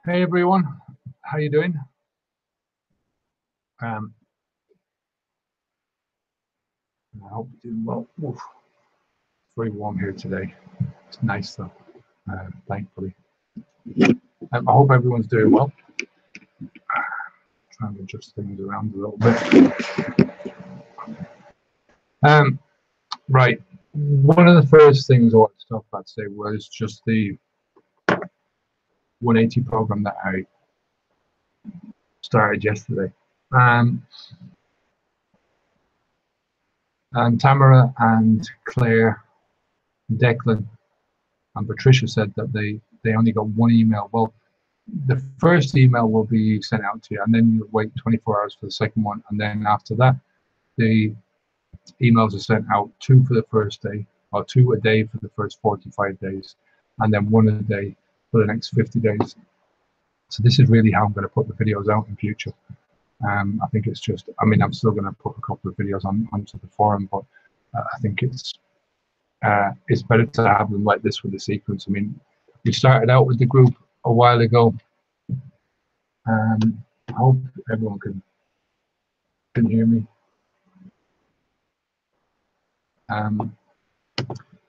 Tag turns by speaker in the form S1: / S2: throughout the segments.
S1: Hey everyone, how you doing? I hope you're doing well. Oof, it's very warm here today. It's nice though, thankfully. I hope everyone's doing well. Trying to adjust things around a little bit. Right, one of the first things I wanted to talk about today was just the 180 program that I started yesterday. And Tamara and Claire, Declan and Patricia said that they only got one email. Well, the first email will be sent out to you, and then you wait 24 hours for the second one, and then after that the emails are sent out, 2 for the first day, or 2 a day for the first 45 days, and then 1 a day for the next 50 days. So this is really how I'm going to put the videos out in future. I think it's just, I mean, I'm still going to put a couple of videos onto the forum, but I think it's better to have them like this with the sequence. I mean, we started out with the group a while ago. I hope everyone can hear me.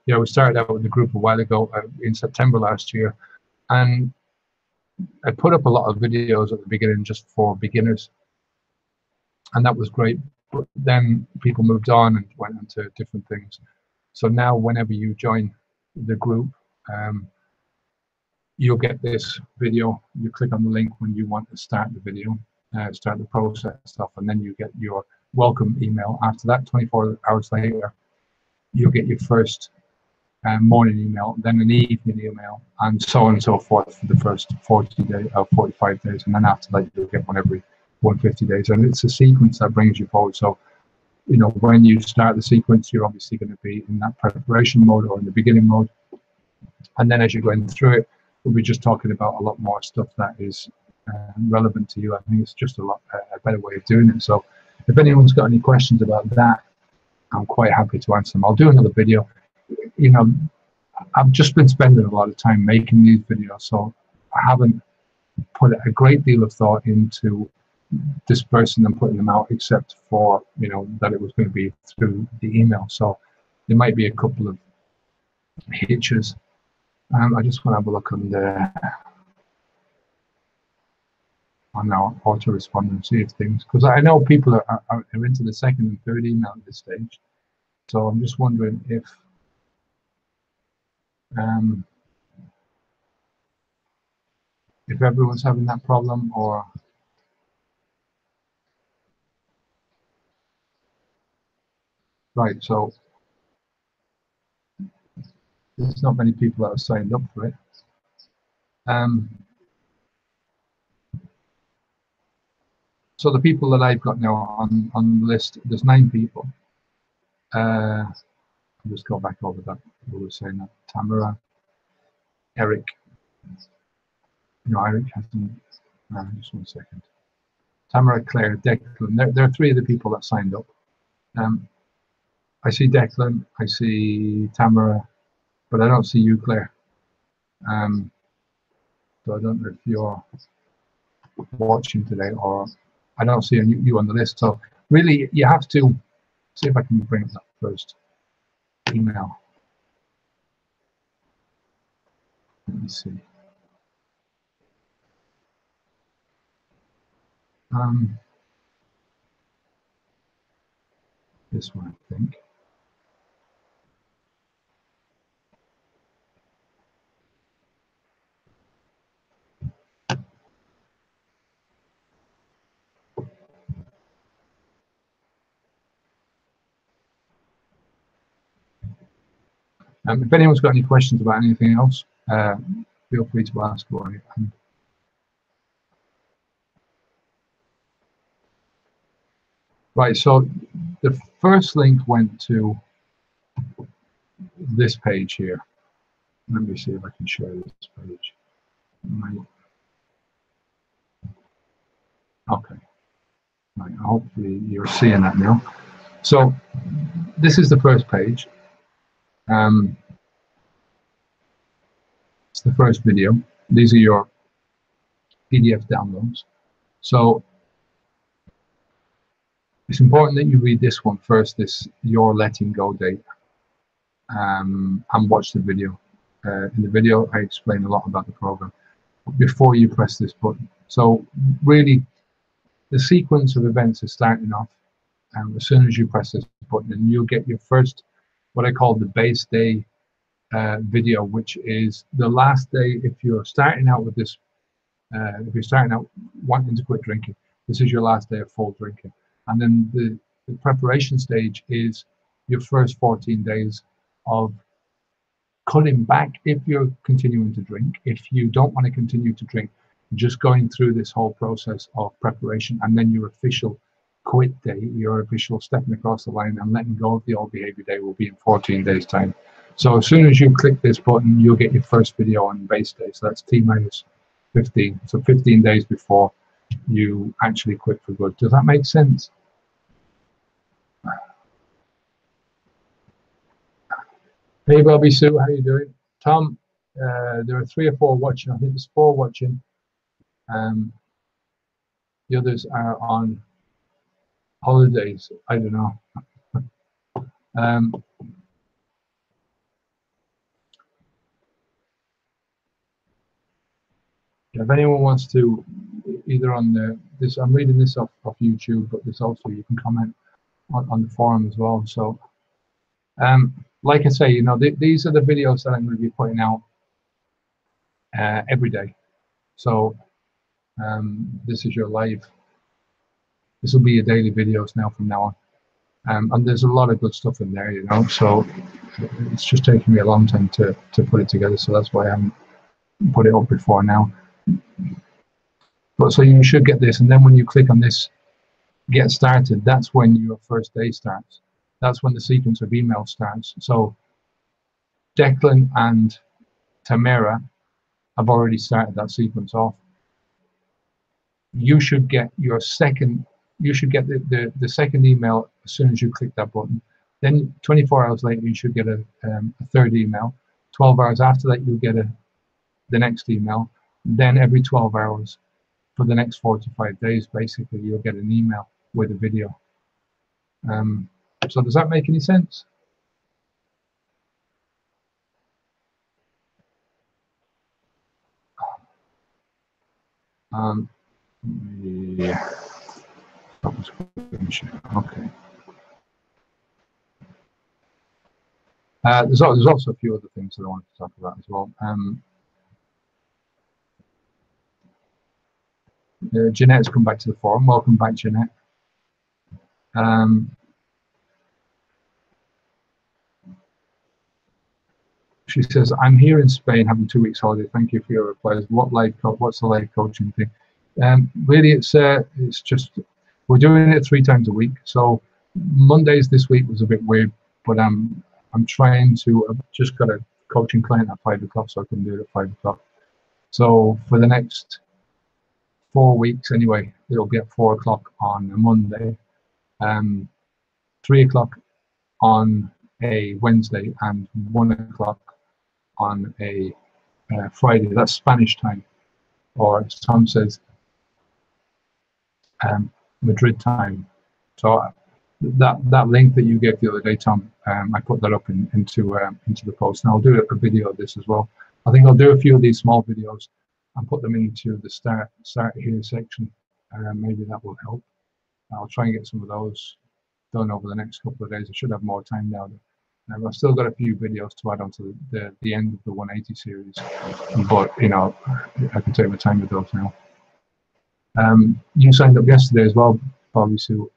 S1: Yeah, we started out with the group a while ago in September last year, and I put up a lot of videos at the beginning just for beginners, and that was great. But then people moved on and went into different things. So now whenever you join the group, you'll get this video. You click on the link when you want to start the video, start the process stuff, and then you get your welcome email. After that, 24 hours later, you'll get your first morning email, then an evening email, and so on and so forth for the first 40 days or 45 days, and then after that you'll get one every 150 days, and it's a sequence that brings you forward. So, you know, when you start the sequence, you're obviously going to be in that preparation mode or in the beginning mode, and then as you're going through it, we'll be just talking about a lot more stuff that is relevant to you. I think it's just a better way of doing it. So if anyone's got any questions about that, I'm quite happy to answer them. I'll do another video. You know, I've just been spending a lot of time making these videos, so I haven't put a great deal of thought into dispersing them, putting them out, except for, you know, that it was going to be through the email. So there might be a couple of hitches. I just want to have a look on our autoresponder and see if things, because I know people are into the second and third email at this stage. So I'm just wondering if everyone's having that problem, or right. So there's not many people that have signed up for it. So the people that I've got now on the list, there's 9 people. I'll just go back over that. We were saying that Tamara, Eric. No, Eric hasn't. Just 1 second. Tamara, Claire, Declan. There are 3 of the people that signed up. I see Declan, I see Tamara, but I don't see you, Claire. So I don't know if you're watching today, or I don't see you on the list. So really, you have to see if I can bring up that first email. Let me see. This one, I think. If anyone's got any questions about anything else, feel free to ask away. Right, so the first link went to this page here. Let me see if I can share this page. Okay. Right, hopefully you're seeing that now. So this is the first page. It's the first video. These are your PDF downloads. So it's important that you read this one first, this Your Letting Go date, and watch the video. In the video, I explain a lot about the program before you press this button. So really, the sequence of events is starting off as soon as you press this button, and you'll get your first, what I call the base day video, which is the last day. If you're starting out with this, if you're starting out wanting to quit drinking, this is your last day of full drinking. And then the preparation stage is your first 14 days of cutting back if you're continuing to drink. If you don't want to continue to drink, just going through this whole process of preparation, and then your official quit day, your official stepping across the line and letting go of the old behavior day will be in 14 days time. So as soon as you click this button, you'll get your first video on base day. So that's T-minus 15. So 15 days before you actually quit for good. Does that make sense? Hey Bobby Sue, how you doing? Tom, there are 3 or 4 watching. I think there's 4 watching. The others are on holidays. I don't know. If anyone wants to, either on this, I'm reading this off YouTube, but there's also, you can comment on the forum as well. So, like I say, you know, these are the videos that I'm going to be putting out every day. So, this is your live. This will be your daily videos now from now on. And there's a lot of good stuff in there, you know. So it's just taking me a long time to put it together. So that's why I haven't put it up before now. But so you should get this, and then when you click on this, get started, that's when your first day starts. That's when the sequence of emails starts. So Declan and Tamara have already started that sequence off. You should get your second, you should get the second email as soon as you click that button. Then 24 hours later, you should get a third email. 12 hours after that, you'll get the next email. Then every 12 hours for the next 4 to 5 days, basically, you'll get an email with a video. So does that make any sense? Yeah. Okay. There's also a few other things that I wanted to talk about as well. Jeanette's come back to the forum. Welcome back, Jeanette. She says, I'm here in Spain having 2 weeks holiday. Thank you for your replies. What's the life coaching thing? Really, it's just, we're doing it 3 times a week. So Mondays this week was a bit weird, but I'm trying to, I've just got a coaching client at 5 o'clock, so I can do it at 5 o'clock. So for the next 4 weeks anyway, it'll be at 4 o'clock on a Monday, 3 o'clock on a Wednesday, and 1 o'clock on a Friday. That's Spanish time, or as Tom says, Madrid time. So that link that you gave the other day, Tom, I put that up into the post, and I'll do a video of this as well. I think I'll do a few of these small videos and put them into the start here section. Maybe that will help. I'll try and get some of those done over the next couple of days. I should have more time now. I've still got a few videos to add on to the end of the 180 series, but you know, I can take my time with those now. You signed up yesterday as well, Bobby Sue.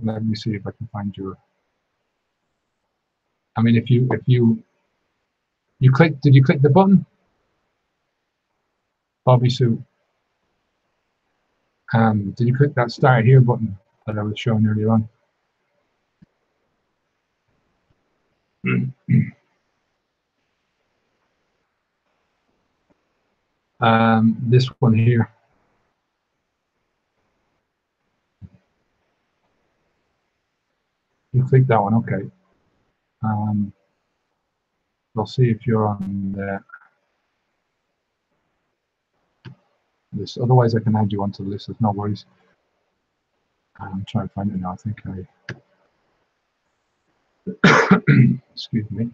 S1: Let me see if I can find your. I mean, if you click, did you click the button, Bobby Sue? Did you click that start here button that I was showing earlier on? This one here. You click that one, okay. I'll see if you're on there. list. Otherwise, I can add you onto the list. There's no worries. I'm trying to find it now. I think I. Excuse me.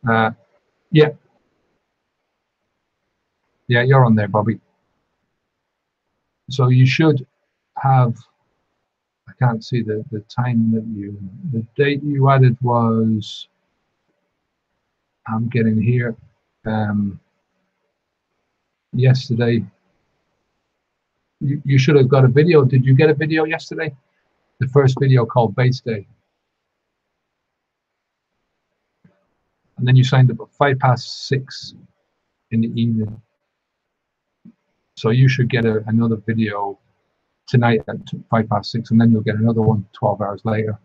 S1: Yeah, yeah, you're on there, Bobby. So you should have. I can't see the time that the date you added was. I'm getting here. Yesterday. You should have got a video. Did you get a video yesterday? The first video called Base Day. And then you signed up at 6:05 in the evening. So you should get another video tonight at 6:05, and then you'll get another one 12 hours later,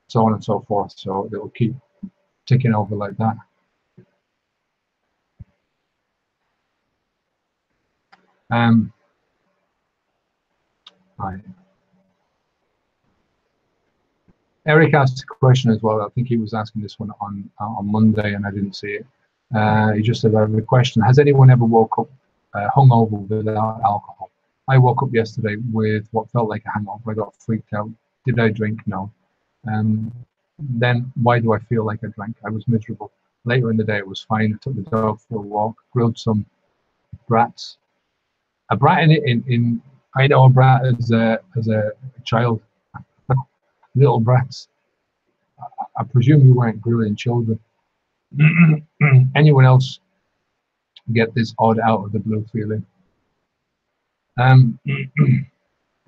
S1: so on and so forth. So it'll keep ticking over like that. Right. Eric asked a question as well. I think he was asking this one on Monday, and I didn't see it. He just said, I have a question. Has anyone ever woke up hungover without alcohol? I woke up yesterday with what felt like a hangover. I got freaked out. Did I drink? No. Then why do I feel like I drank? I was miserable. Later in the day, it was fine. I took the dog for a walk, grilled some brats. A brat in I know a brat as a child. Little brats. I presume you weren't grilling children. Anyone else get this odd out of the blue feeling?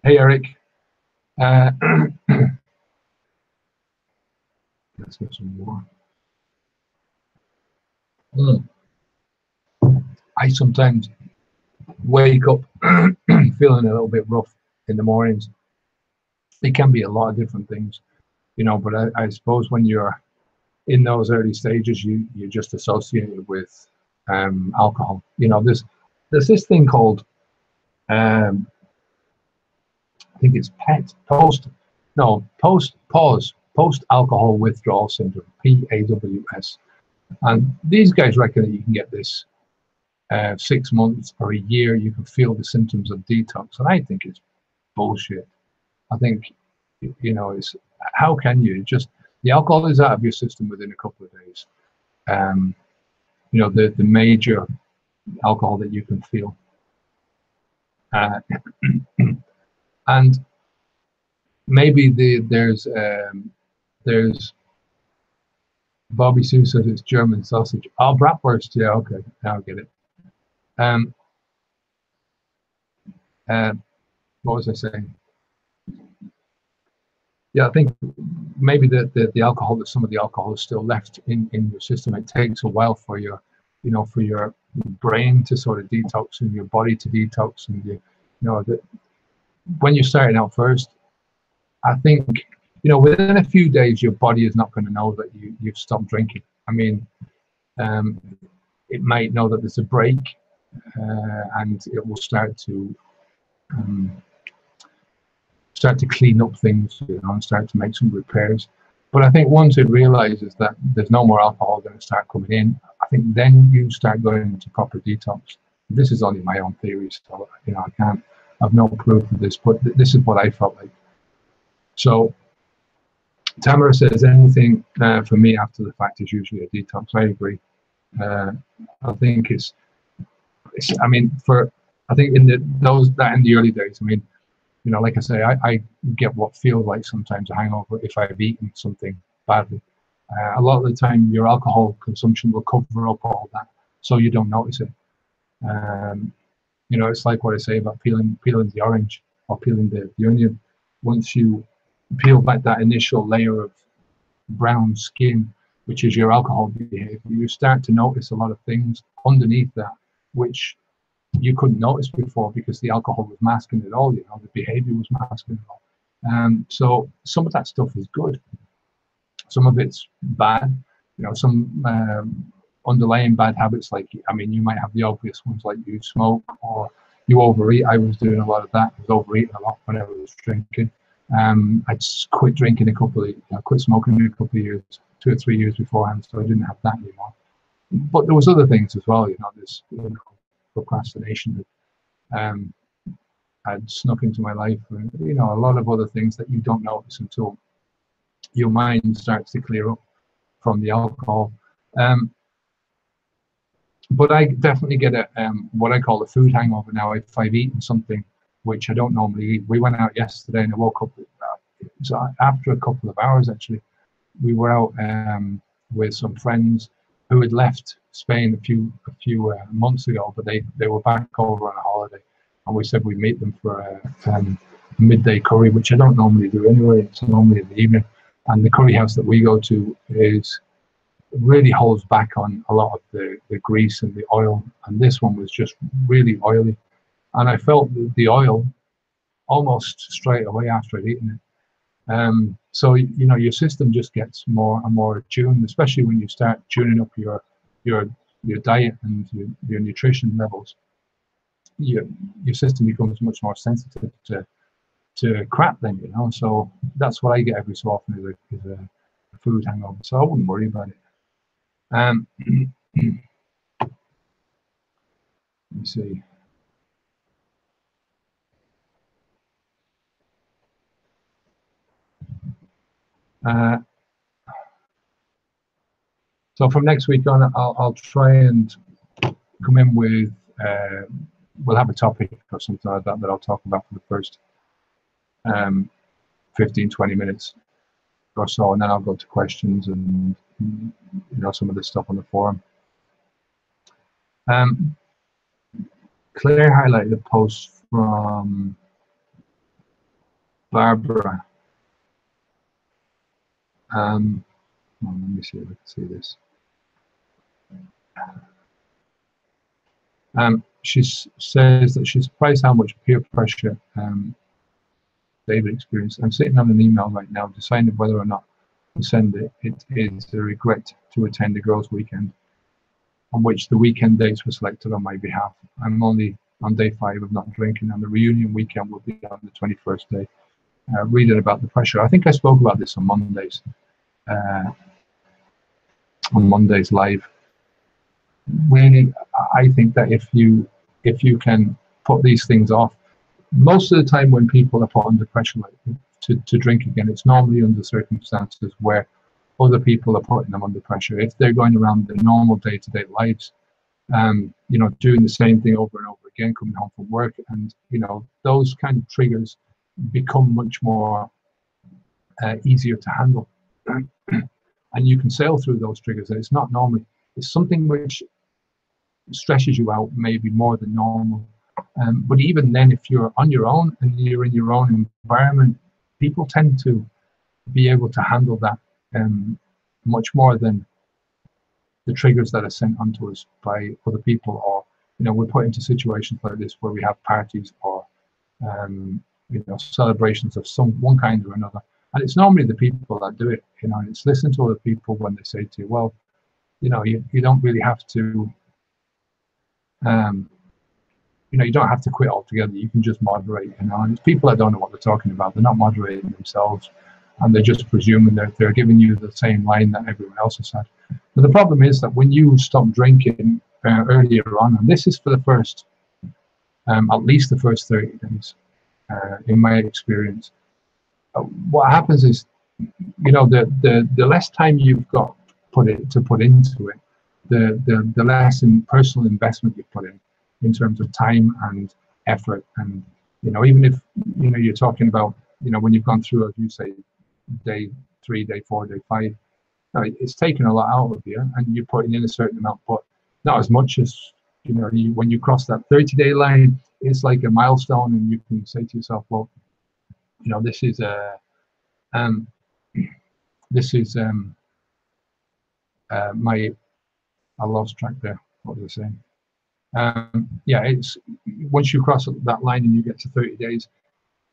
S1: Hey Eric. Let's get some more. I sometimes wake up feeling a little bit rough in the mornings. It can be a lot of different things, you know, but I suppose when you're in those early stages, you just associate it with alcohol. You know, there's this thing called I think it's post alcohol withdrawal syndrome, PAWS, and these guys reckon that you can get this 6 months or a year. You can feel the symptoms of detox, and I think it's bullshit. I think, you know, it's how can you just the alcohol is out of your system within a couple of days. You know, the major alcohol that you can feel, and maybe there's Bobby Sue says it's German sausage. Oh, bratwurst. Yeah, okay, now I get it. What was I saying? Yeah, I think maybe the alcohol, that some of the alcohol is still left in your system. It takes a while for your, you know, for your brain to sort of detox and your body to detox, and you know that when you're starting out first, I think, you know, within a few days your body is not going to know that you've stopped drinking. I mean, it might know that there's a break, and it will start to clean up things, you know, and start to make some repairs. But I think once it realizes that there's no more alcohol going to start coming in, I think then you start going into proper detox. This is only my own theory, so, you know, I've no proof of this, but this is what I felt like. So Tamara says anything for me after the fact is usually a detox. I agree. I think it's I mean, I think in the early days, I mean, you know, like I say, I get what feels like sometimes a hangover if I've eaten something badly. A lot of the time, your alcohol consumption will cover up all that, so you don't notice it. You know, it's like what I say about peeling the orange or peeling the onion. Once you peel back that initial layer of brown skin, which is your alcohol behavior, you start to notice a lot of things underneath that, which you couldn't notice before because the alcohol was masking it all, you know, the behavior was masking it all. So some of that stuff is good. Some of it's bad, you know, some underlying bad habits, like, I mean, you might have the obvious ones like you smoke or you overeat. I was doing a lot of that. I was overeating a lot when I was drinking. I just quit drinking quit smoking a couple of years, 2 or 3 years beforehand, so I didn't have that anymore. But there was other things as well, this procrastination that had snuck into my life, and a lot of other things that you don't notice until your mind starts to clear up from the alcohol. But I definitely get a what I call a food hangover now if I've eaten something which I don't normally eat. We went out yesterday and I woke up, so after a couple of hours actually, we were out with some friends who had left Spain a few months ago, but they were back over on a holiday, and we said we'd meet them for a midday curry, which I don't normally do anyway. It's normally in the evening, and the curry house that we go to really holds back on a lot of the grease and the oil, and this one was just really oily, and I felt the oil almost straight away after I'd eaten it. So your system just gets more and more attuned, especially when you start tuning up your diet and your nutrition levels. Your system becomes much more sensitive to crap then, so that's what I get every so often is a food hangover, so I wouldn't worry about it. Let me see. So from next week on, I'll try and come in with we'll have a topic or something like that I'll talk about for the first 15-20 minutes or so, and then I'll go to questions and some of the stuff on the forum. Claire highlighted a post from Barbara. Let me see if I can see this. She says that she's surprised how much peer pressure David experienced. I'm sitting on an email right now deciding whether or not to send it. It is a regret to attend a girls' weekend on which the weekend dates were selected on my behalf. I'm only on day 5 of not drinking, and the reunion weekend will be on the 21st day. Reading about the pressure. I think I spoke about this on Mondays live. Really, I think that if you can put these things off, most of the time when people are put under pressure to drink again, it's normally under circumstances where other people are putting them under pressure. If they're going around their normal day-to-day lives, doing the same thing over and over again, coming home from work, and those kind of triggers become much more easier to handle, and you can sail through those triggers. And it's not normally, it's something which stresses you out maybe more than normal. But even then, if you're on your own and you're in your own environment, people tend to be able to handle that much more than the triggers that are sent onto us by other people, or we're put into situations like this where we have parties or celebrations of one kind or another, and it's normally the people that do it. And it's listen to other people when they say to you, well, you don't really have to you don't have to quit altogether. You can just moderate. And it's people that don't know what they're talking about. They're not moderating themselves, and they're just presuming that they're giving you the same line that everyone else has had. But the problem is that when you stop drinking earlier on, and this is for the first, at least the first 30 days, in my experience, what happens is, the less time you've got to put into it, the less personal investment you put in terms of time and effort. And even if you're talking about when you've gone through, as you say, day 3, day 4, day 5, it's taken a lot out of you, and you're putting in a certain amount, but not as much as when you cross that 30-day line. It's like a milestone, and you can say to yourself, well, this is my, I lost track there. What was I saying? Yeah, it's once you cross that line and you get to 30 days,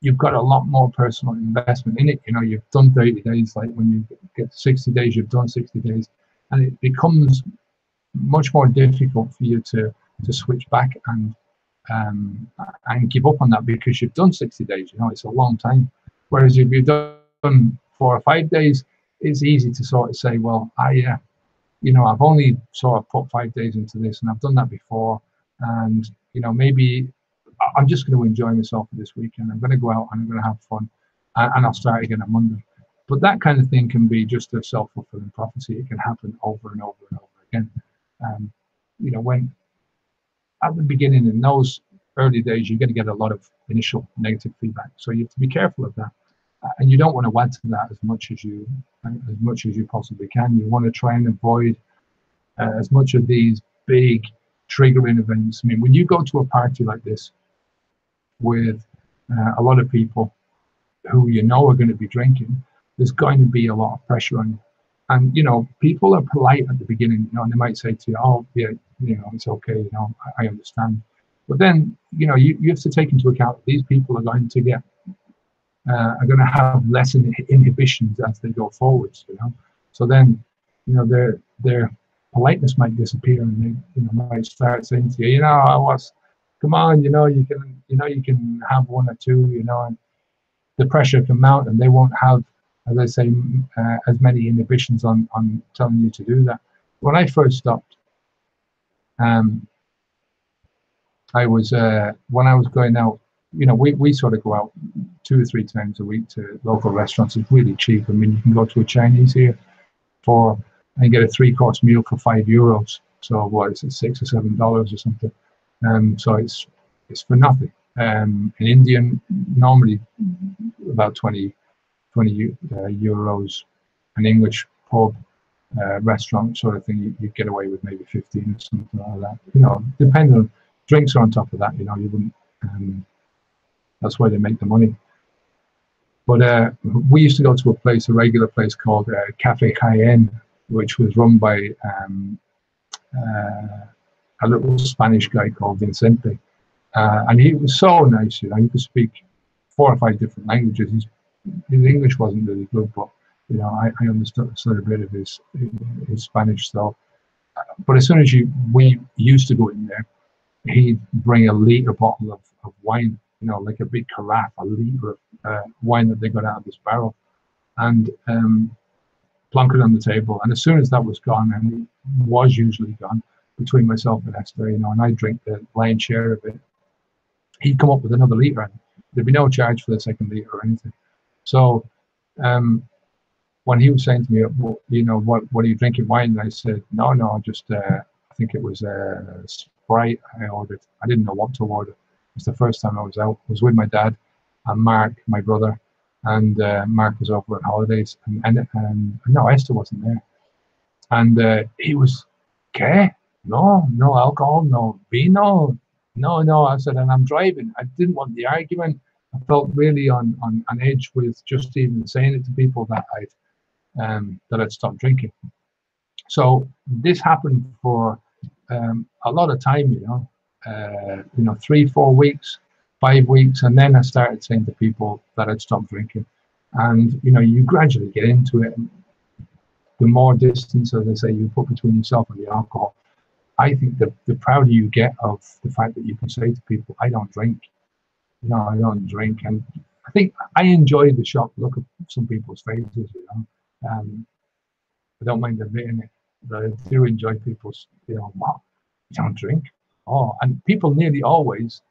S1: you've got a lot more personal investment in it. You've done 30 days, like when you get to 60 days, you've done 60 days, and it becomes much more difficult for you to switch back and give up on that, because you've done 60 days. It's a long time. Whereas if you've done 4 or 5 days, it's easy to sort of say, well, you know, I've only sort of put 5 days into this, and I've done that before, and you know, maybe I'm just going to enjoy myself this weekend. I'm going to go out and I'm going to have fun, and I'll start again on Monday. But that kind of thing can be just a self-fulfilling prophecy. It can happen over and over and over again. You know, when at the beginning in those early days, you're going to get a lot of initial negative feedback. So you have to be careful of that, and you don't want to add to that as much as you possibly can. You want to try and avoid as much of these big triggering events. I mean, when you go to a party like this with a lot of people who you know are going to be drinking, there's going to be a lot of pressure on you. And, you know, people are polite at the beginning, you know, and they might say to you, oh, yeah, you know, it's okay, you know, I understand. But then, you know, you have to take into account these people are going to get, are going to have less inhibitions as they go forwards, you know. So then, you know, their politeness might disappear, and they, you know, might start saying to you, you know, come on, you know, you can have one or two, you know, and the pressure can mount, and they won't have, as I say, as many inhibitions on telling you to do that. When I first stopped, I was when I was going out, you know, we sort of go out 2 or 3 times a week to local restaurants. It's really cheap. I mean, you can go to a Chinese here and get a 3-course meal for €5. So what is it, $6 or $7 or something? So it's for nothing. In Indian, normally about 20 euros. An English pub, restaurant sort of thing, you get away with maybe 15 or something like that. You know, depending on drinks are on top of that. You know, you wouldn't. That's why they make the money. But we used to go to a regular place called Cafe Cayenne, which was run by a little Spanish guy called Vicente, and he was so nice. You know, he could speak 4 or 5 different languages. His English wasn't really good, but you know, I understood a bit of his Spanish. So, but as soon as we used to go in there, he'd bring a liter bottle of wine, you know, like a big carafe, a liter of wine that they got out of this barrel, and plonk it on the table. And as soon as that was gone, and it was usually gone, between myself and Esther, you know, and I drink the lion's share of it, he'd come up with another liter, and there'd be no charge for the second liter or anything. So when he was saying to me, well, you know, what are you drinking, wine? And I said, no, just I think it was Sprite I ordered. I didn't know what to order. It was the first time I was out. I was with my dad and Mark, my brother, and Mark was over on holidays, and no, Esther wasn't there. And he was, okay, no alcohol, no vino, no. I said, and I'm driving. I didn't want the argument. I felt really on edge with just even saying it to people that I'd stopped drinking. So this happened for a lot of time, you know, 3, 4 weeks, 5 weeks, and then I started saying to people that I'd stopped drinking. And you know, you gradually get into it. The more distance, as I say, you put between yourself and the alcohol, I think the prouder you get of the fact that you can say to people, I don't drink. No, I don't drink. And I think I enjoy the shocked look of some people's faces, you know. I don't mind admitting it, but I do enjoy people's, you know, what? You don't drink? Oh, and people nearly always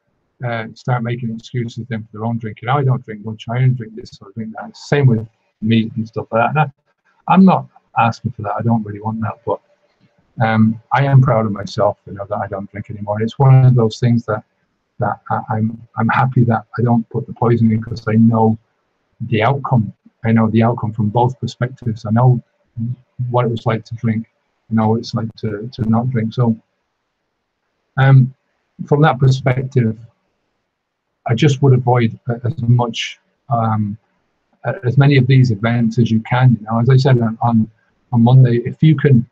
S1: start making excuses then for their own drinking. I don't drink much. I don't drink this or drink that. Same with meat and stuff like that. And I'm not asking for that. I don't really want that, but I am proud of myself, you know, that I don't drink anymore. And it's one of those things that I'm happy that I don't put the poison in, because I know the outcome. I know the outcome from both perspectives. I know what it was like to drink. I know what it's like to not drink. So from that perspective, I just would avoid as much, as many of these events as you can. You know, as I said on Monday, if you can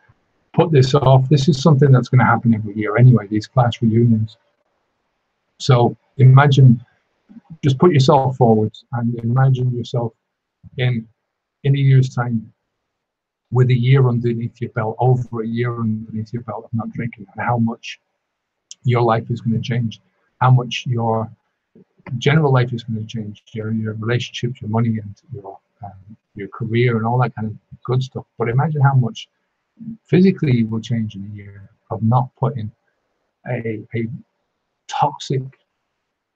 S1: put this off, this is something that's going to happen every year anyway, these class reunions. So imagine, just put yourself forward and imagine yourself in a year's time with a year underneath your belt, over a year underneath your belt of not drinking, and how much your life is going to change, how much your general life is going to change, your relationships, your money, and your career and all that kind of good stuff. But imagine how much physically you will change in a year of not putting a toxic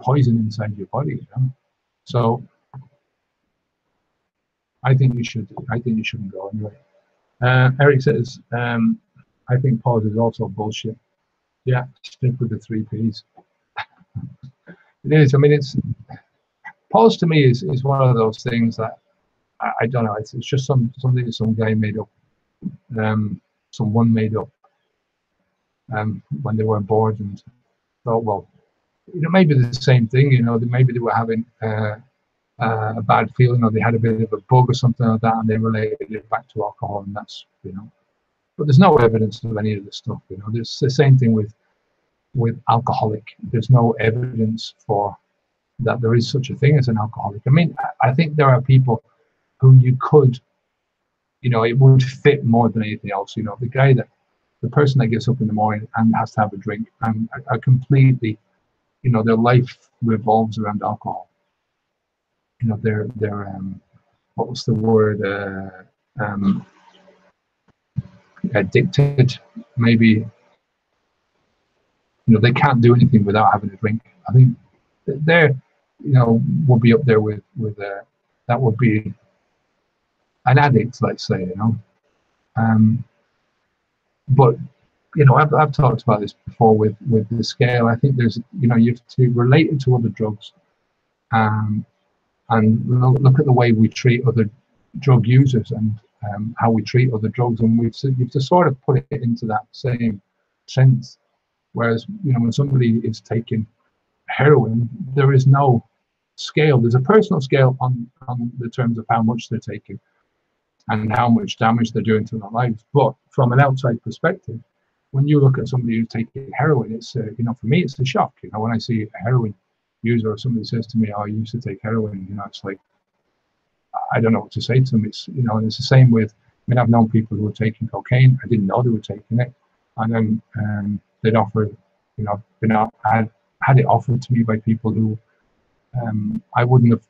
S1: poison inside your body, you know? So I think you shouldn't go anyway. Eric says, I think pause is also bullshit. Yeah, stick with the 3 Ps. It is. I mean, it's pause to me is one of those things that I don't know. It's just something that some guy made up. Someone made up when they were bored and thought, well, you know, maybe the same thing. You know, maybe they were having a bad feeling, or they had a bit of a bug or something like that, and they related it back to alcohol, and that's, you know. But there's no evidence of any of this stuff. You know, there's the same thing with alcoholic. There's no evidence for that there is such a thing as an alcoholic. I mean, I think there are people who you could, you know, it would fit more than anything else. You know, the person that gets up in the morning and has to have a drink and are completely, you know, their life revolves around alcohol. You know, they're what was the word? Addicted, maybe. You know, they can't do anything without having a drink. I think they're, you know, would be up there with that would be an addict, let's say, you know. But you know, I've talked about this before with the scale. I think there's, you know, you have to relate it to other drugs, and look at the way we treat other drug users and how we treat other drugs, and you've to sort of put it into that same sense. Whereas, you know, when somebody is taking heroin, there is no scale. There's a personal scale on the terms of how much they're taking and how much damage they're doing to their lives. But from an outside perspective, when you look at somebody who's taking heroin, it's you know, for me, it's a shock. You know, when I see a heroin user or somebody says to me, "Oh, I used to take heroin," you know, it's like, I don't know what to say to them. It's, you know, and it's the same with, I mean, I've known people who were taking cocaine. I didn't know they were taking it, and then they'd offer, you know, I had it offered to me by people who I wouldn't have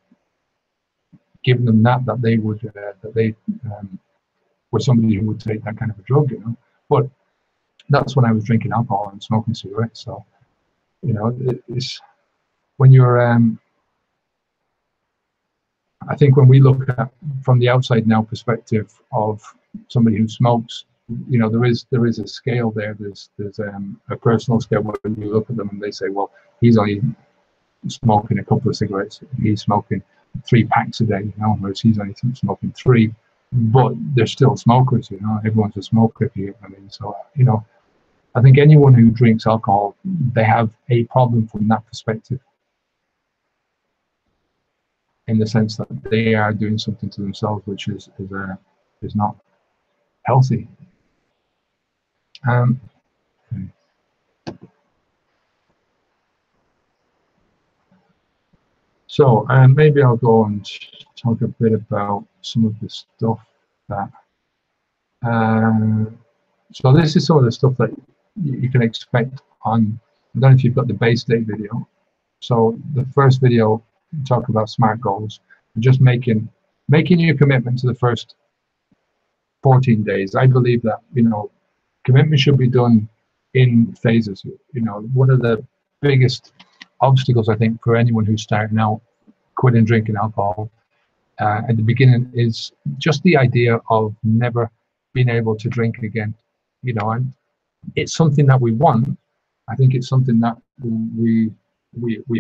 S1: given them that they would that they were somebody who would take that kind of a drug, you know. But that's when I was drinking alcohol and smoking cigarettes. So, you know, it's when you're I think when we look at from the outside now perspective of somebody who smokes, you know, there is a scale there. There's a personal scale where you look at them and they say, well, he's only smoking a couple of cigarettes, he's smoking 3 packs a day, you know, whereas he's only smoking 3, but they're still smokers, you know. Everyone's a smoker, if you get what I mean. So, you know, I think anyone who drinks alcohol, they have a problem from that perspective, in the sense that they are doing something to themselves which is not healthy. Okay. So maybe I'll go and talk a bit about some of the stuff that so this is some of the stuff that you can expect on, I don't know if you've got the base day video. So the first video, talk about SMART goals, just making your commitment to the first 14 days. I believe that, you know, commitment should be done in phases. You know, one of the biggest obstacles, I think, for anyone who's starting out quitting drinking alcohol at the beginning is just the idea of never being able to drink again. You know, and it's something that we want. I think it's something that we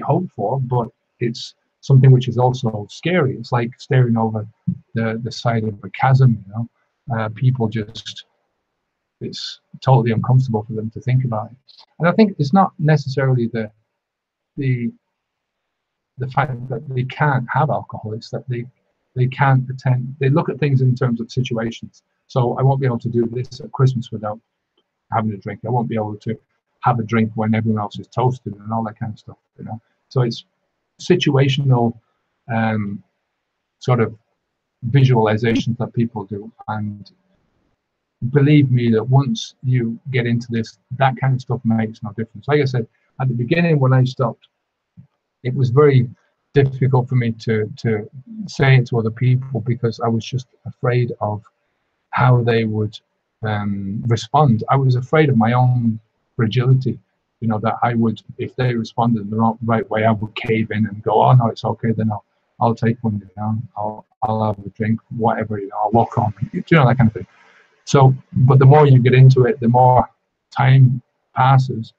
S1: hope for, but it's something which is also scary. It's like staring over the side of a chasm, you know. People just, it's totally uncomfortable for them to think about it. And I think it's not necessarily the fact that they can't have alcohol, it's that they can't pretend, they look at things in terms of situations. So I won't be able to do this at Christmas without having a drink. I won't be able to have a drink when everyone else is toasted and all that kind of stuff, you know. So it's situational sort of visualizations that people do, and believe me that once you get into this, that kind of stuff makes no difference. Like I said, at the beginning when I stopped, it was very difficult for me to say it to other people because I was just afraid of how they would respond. I was afraid of my own fragility, you know, that I would, if they responded in the right way, I would cave in and go, oh no, it's okay, then I'll take one, you know, I'll have a drink, whatever, you know, I'll walk home, you know, that kind of thing. So, but the more you get into it, the more time passes,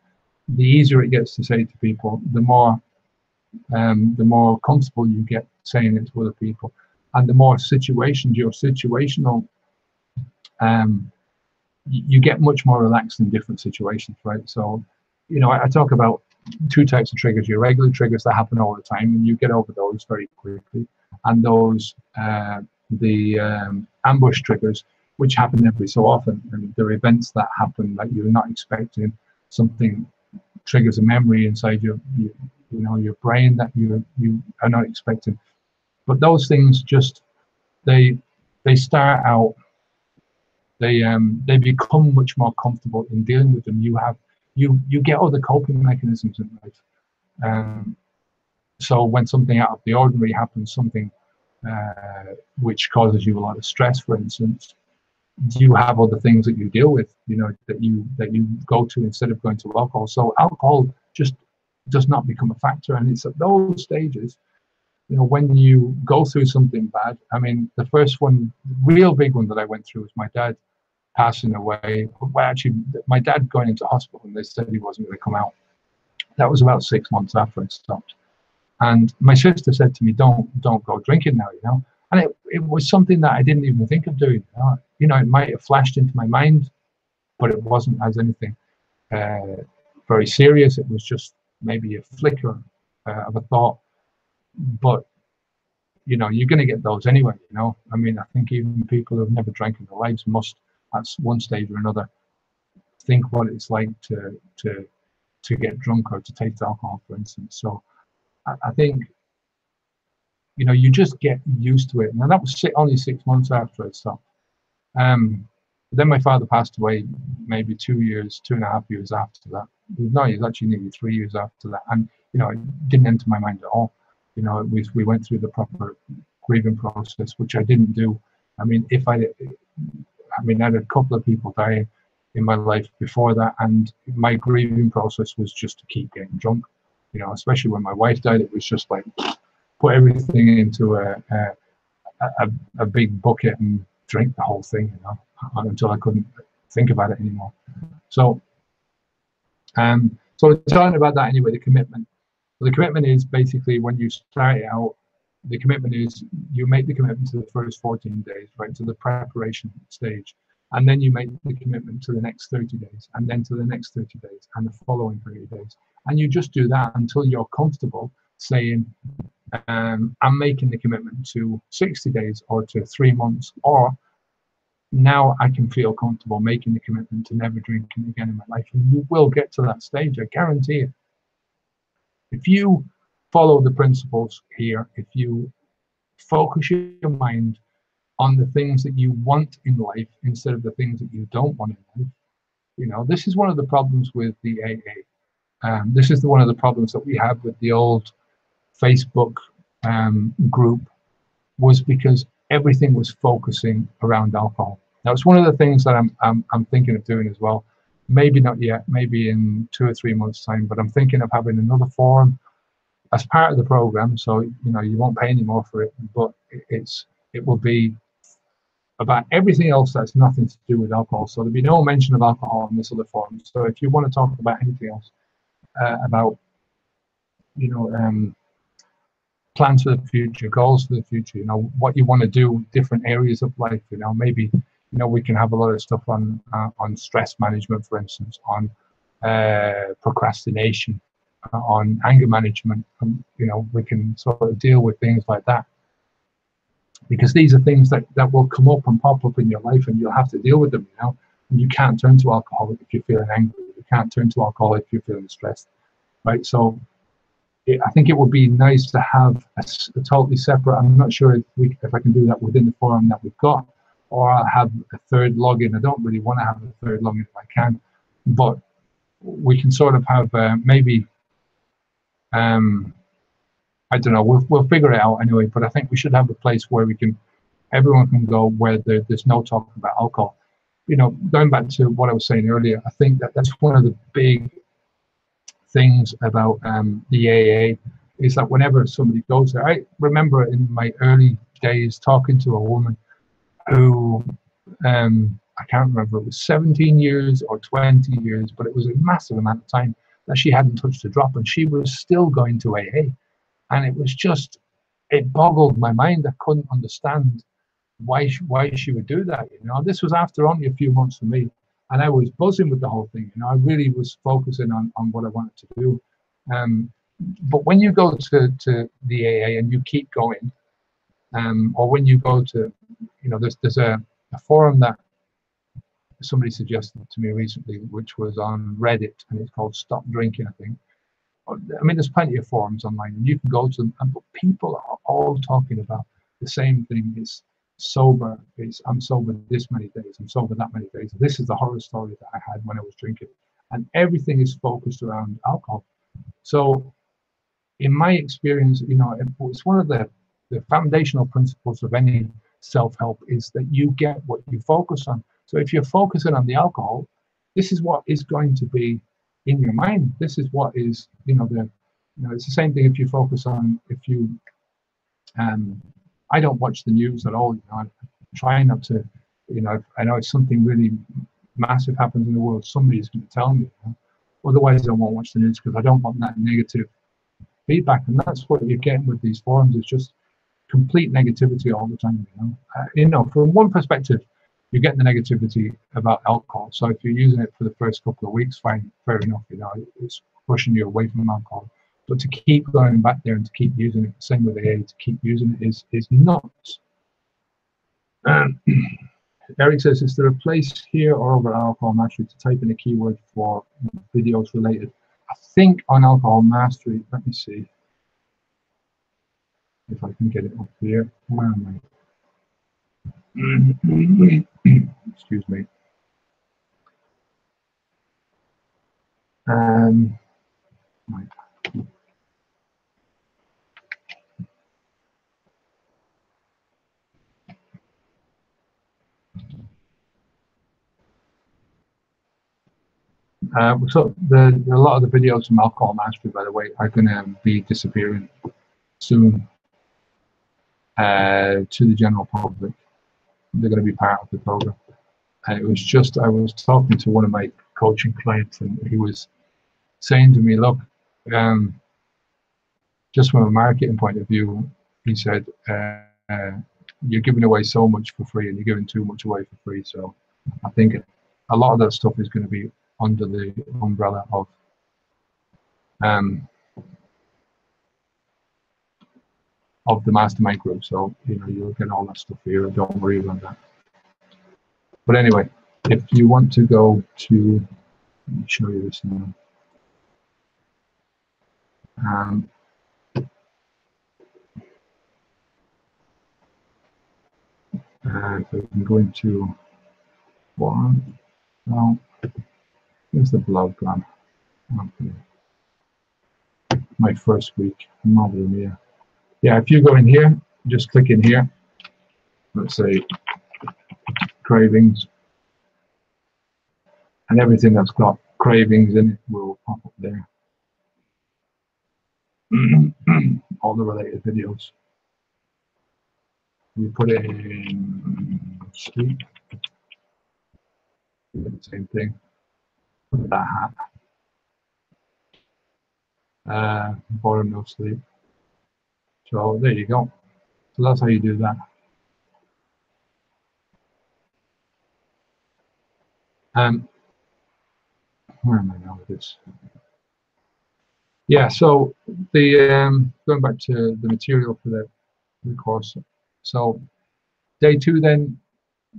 S1: the easier it gets to say to people, the more comfortable you get saying it to other people, and the more situations, your situational, you get much more relaxed in different situations, right? So, you know, I talk about two types of triggers: your regular triggers that happen all the time, and you get over those very quickly, and those the ambush triggers, which happen every so often, and they're events that happen that you're not expecting. Something triggers a memory inside you know, your brain that you are not expecting. But those things just they start out, they become much more comfortable in dealing with them. You get other coping mechanisms in life. So when something out of the ordinary happens, something which causes you a lot of stress, for instance, you have other things that you deal with, you know, that you go to instead of going to alcohol. So alcohol just does not become a factor, and it's at those stages, you know, when you go through something bad. I mean, the first one, real big one that I went through was my dad passing away. Well, actually, my dad going into hospital, and they said he wasn't going to come out. That was about 6 months after I stopped. And my sister said to me, don't go drinking now, you know. And it was something that I didn't even think of doing. You know, it might have flashed into my mind, but it wasn't as anything very serious. It was just maybe a flicker of a thought. But, you know, you're going to get those anyway, you know. I mean, I think even people who have never drank in their lives must, at one stage or another, think what it's like to get drunk or to take alcohol, for instance. So I think, you know, you just get used to it. Now, that was only 6 months after I stopped. Then my father passed away maybe 2.5 years after that. No, it was actually nearly 3 years after that. And, you know, it didn't enter my mind at all. You know, we went through the proper grieving process, which I didn't do. I mean, I had a couple of people die in my life before that, and my grieving process was just to keep getting drunk. You know, especially when my wife died, it was just like put everything into a big bucket and drink the whole thing, you know, until I couldn't think about it anymore. So, so talking about that anyway, the commitment. So the commitment is basically when you start it out, the commitment is you make the commitment to the first 14 days, right, to the preparation stage. And then you make the commitment to the next 30 days, and then to the next 30 days, and the following 30 days. And you just do that until you're comfortable saying, I'm making the commitment to 60 days or to 3 months, or now I can feel comfortable making the commitment to never drinking again in my life. And you will get to that stage, I guarantee it. If you follow the principles here, if you focus your mind on the things that you want in life instead of the things that you don't want in life, you know, this is one of the problems with the AA. This is one of the problems that we had with the old Facebook group, was because everything was focusing around alcohol. Now, it's one of the things that I'm thinking of doing as well. Maybe not yet, maybe in 2 or 3 months' time, but I'm thinking of having another forum as part of the program. So, you know, you won't pay any more for it, but it will be about everything else that's nothing to do with alcohol. So there'll be no mention of alcohol in this other forum. So if you want to talk about anything else, about, you know, plans for the future, goals for the future, you know, what you want to do, different areas of life, you know, maybe, you know, we can have a lot of stuff on stress management, for instance, on procrastination, on anger management, and, you know, we can sort of deal with things like that, because these are things that will come up and pop up in your life, and you'll have to deal with them, you know. And you can't turn to alcohol if you're feeling angry. You can't turn to alcohol if you're feeling stressed, right? So I think it would be nice to have a totally separate, I'm not sure if I can do that within the forum that we've got, or I'll have a third login. I don't really want to have a third login if I can, but we can sort of have maybe, I don't know, we'll figure it out anyway, but I think we should have a place where everyone can go, where there's no talk about alcohol. you know, going back to what I was saying earlier, I think that that's one of the big things about the AA is that whenever somebody goes there, I remember in my early days talking to a woman who, I can't remember, it was 17 years or 20 years, but it was a massive amount of time that she hadn't touched a drop, and she was still going to AA. And it was just, it boggled my mind. I couldn't understand why she would do that. You know, this was after only a few months for me, and I was buzzing with the whole thing. You know, I really was focusing on what I wanted to do. But when you go to the AA and you keep going, or when you go to, you know, there's a forum that somebody suggested to me recently, which was on Reddit, and it's called Stop Drinking, I think. I mean, there's plenty of forums online, and you can go to them, but people are all talking about the same thing. It's sober. I'm sober this many days. I'm sober that many days. This is the horror story that I had when I was drinking, and everything is focused around alcohol. So, in my experience, you know, it's one of the foundational principles of any self-help is that you get what you focus on. So if you're focusing on the alcohol, this is what is going to be in your mind. This is what is, you know, it's the same thing if you focus on, if you, I don't watch the news at all. You know, I try not to, you know, I know if something really massive happens in the world, somebody's going to tell me. You know? Otherwise, I won't watch the news because I don't want that negative feedback. And that's what you're getting with these forums. It's just complete negativity all the time. You know, from one perspective, you're getting the negativity about alcohol. So if you're using it for the first couple of weeks, fine, fair enough. You know, it's pushing you away from alcohol. But to keep going back there and to keep using it, same with AA, to keep using it is nuts. Eric says, is there a place here or over Alcohol Mastery to type in a keyword for videos related? I think on Alcohol Mastery, let me see if I can get it up here. Where am I? Excuse me. Right. So a lot of the videos from Alcohol Mastery, by the way, are going to be disappearing soon to the general public. They're going to be part of the program. And it was just, I was talking to one of my coaching clients, and he was saying to me, look, just from a marketing point of view, he said, you're giving away so much for free and you're giving too much away for free. So I think a lot of that stuff is going to be under the umbrella of the mastermind group. So, you know, you'll get all that stuff here. Don't worry about that. But anyway, if you want to go to, let me show you this now. If I can go into one, well, here's the blog gone. Okay. My first week, Mother Mia. Yeah, if you go in here, just click in here. Let's say cravings, and everything that's got cravings in it will pop up there. All the related videos. You put it in sleep, same thing. Put that hat. Bottom no sleep. So there you go. So that's how you do that. Where am I now with this? Yeah, so the going back to the material for the course. So day 2, then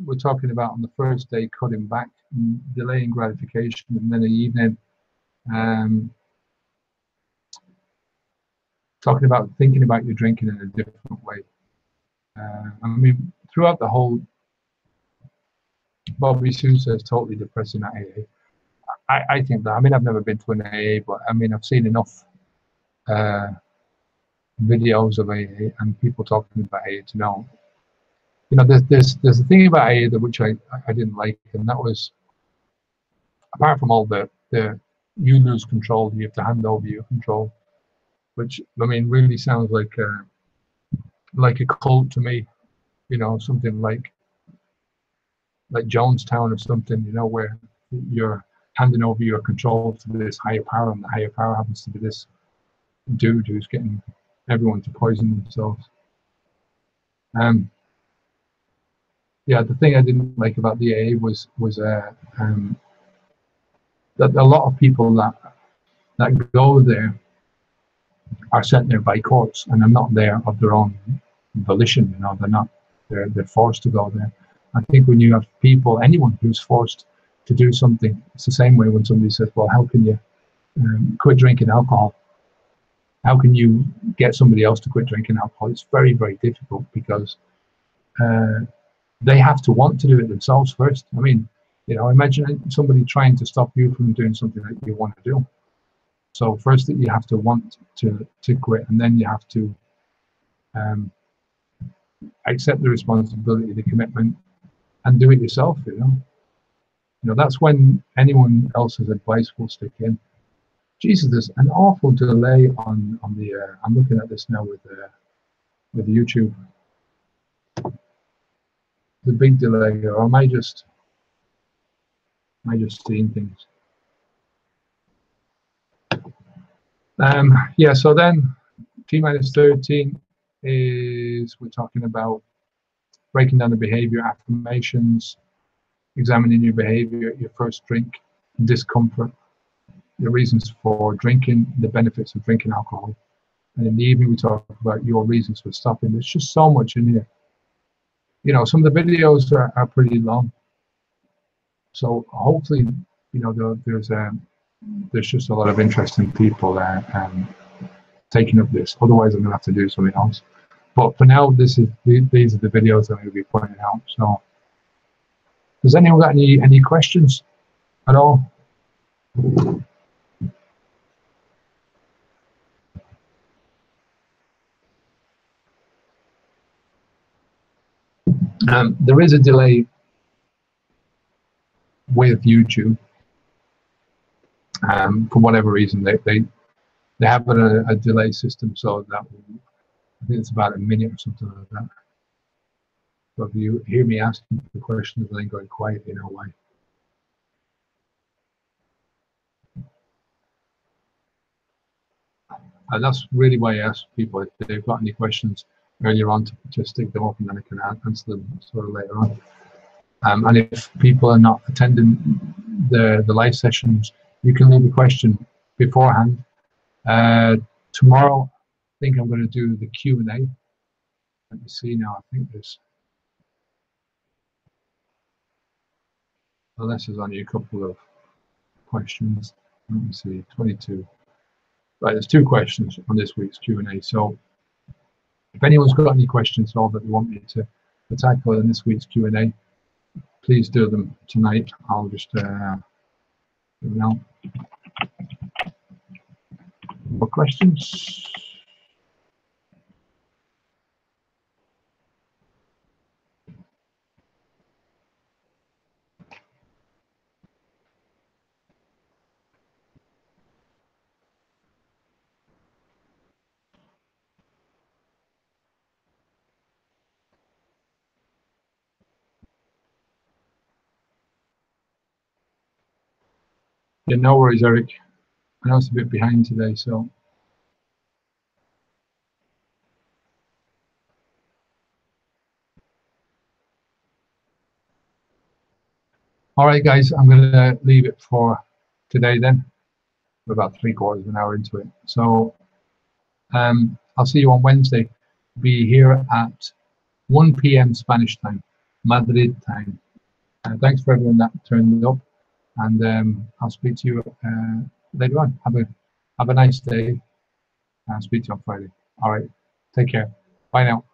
S1: we're talking about on the first day cutting back and delaying gratification, and then the evening talking about thinking about your drinking in a different way. I mean, throughout the whole, Bobby Sue says totally depressing at AA. I think that, I mean, I've never been to an AA, but I mean, I've seen enough videos of AA and people talking about AA to know you know, there's a thing about AA that which I didn't like, and that was, apart from all the you lose control, you have to hand over your control, which I mean really sounds like a cult to me, you know, something like Jonestown or something, you know, where you're handing over your control to this higher power, and the higher power happens to be this dude who's getting everyone to poison themselves. Yeah, the thing I didn't like about the AA was that a lot of people that go there are sent there by courts, and are not there of their own volition. You know, they're forced to go there. I think when you have people, anyone who's forced to do something, it's the same way when somebody says, well, how can you quit drinking alcohol? How can you get somebody else to quit drinking alcohol? It's very, very difficult, because they have to want to do it themselves first. I mean, you know, imagine somebody trying to stop you from doing something that you want to do. So first that you have to want to quit, and then you have to accept the responsibility, the commitment, and do it yourself. You know, that's when anyone else's advice will stick in. Jesus, there's an awful delay on the. I'm looking at this now with YouTube. The big delay, or am I just seeing things? Yeah. So then, T-13 is, we're talking about breaking down the behavior, affirmations, examining your behavior, your first drink, discomfort, the reasons for drinking, the benefits of drinking alcohol. And in the evening, we talk about your reasons for stopping. There's just so much in here. You know, some of the videos are pretty long. So hopefully, you know, there's just a lot of interesting people taking up this. Otherwise, I'm going to have to do something else. But for now, these are the videos that I'm going to be pointing out. So, has anyone got any questions at all? There is a delay with YouTube. For whatever reason, they have a delay system, so that I think it's about a minute or something like that. So if you hear me asking the questions and then going quiet, you know why. And that's really why I ask people if they've got any questions earlier on to stick them up, and then I can answer them sort of later on. And if people are not attending the live sessions, you can leave a question beforehand. Tomorrow, I think I'm going to do the Q&A. Let me see now. I think there's, unless there's only a couple of questions. Let me see, 22. Right, there's 2 questions on this week's Q&A. So if anyone's got any questions at all that you want me to tackle in this week's Q&A, please do them tonight. I'll just now. More questions? Yeah, no worries, Eric. I know it's a bit behind today, so. All right, guys, I'm going to leave it for today then. We're about 3/4 of an hour into it. So I'll see you on Wednesday. Be here at 1 p.m. Spanish time, Madrid time. Thanks for everyone that turned up, and I'll speak to you later on. Have a nice day. I'll speak to you on Friday. All right, take care. Bye now.